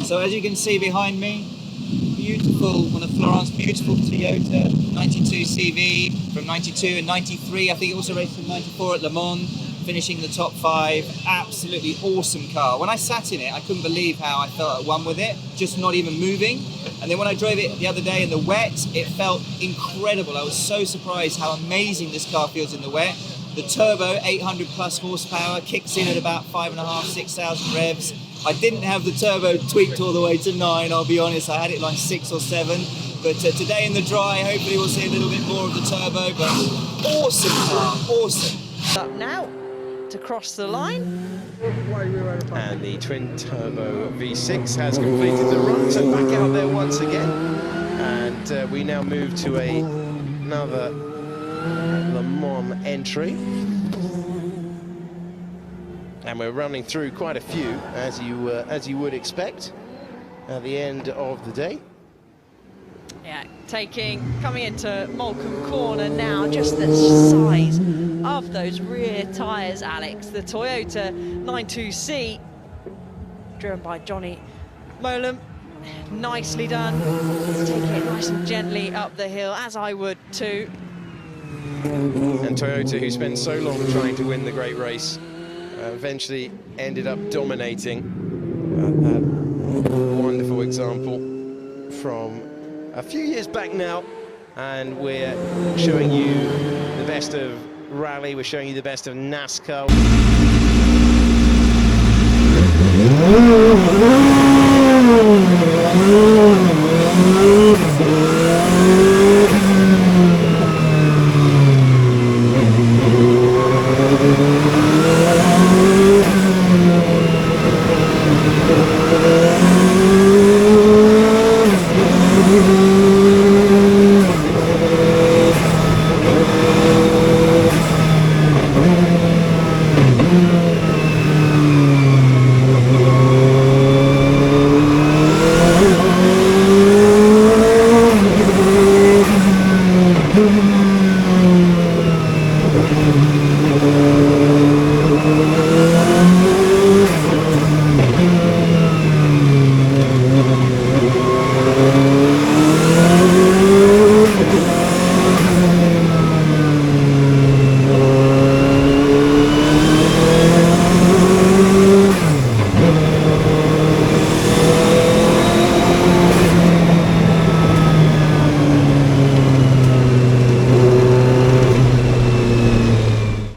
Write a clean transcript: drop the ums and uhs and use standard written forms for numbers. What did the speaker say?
So as you can see behind me, beautiful, one of Florent's beautiful Toyota 92C-V from 92 and 93. I think it also raced in 94 at Le Mans, finishing the top 5. Absolutely awesome car. When I sat in it, I couldn't believe how I felt at one with it, just not even moving. And then when I drove it the other day in the wet, it felt incredible. I was so surprised how amazing this car feels in the wet. The turbo, 800 plus horsepower, kicks in at about 5,500, 6,000 revs. I didn't have the turbo tweaked all the way to 9, I'll be honest. I had it like 6 or 7. But today in the dry, hopefully we'll see a little bit more of the turbo. But awesome car, awesome. Up now to cross the line. And the twin-turbo V6 has completed the run, so back out there once again. And we now move to another Le Mans entry. And we're running through quite a few, as you would expect, at the end of the day. Yeah, coming into Mowlen corner now, just the size of those rear tyres, Alex. The Toyota 92C, driven by Johnny Mowlen. Nicely done. Take it nice and gently up the hill, as I would too. And Toyota, who spent so long trying to win the great race, eventually ended up dominating. That wonderful example from a few years back now, and we're showing you the best of rally, we're showing you the best of NASCAR.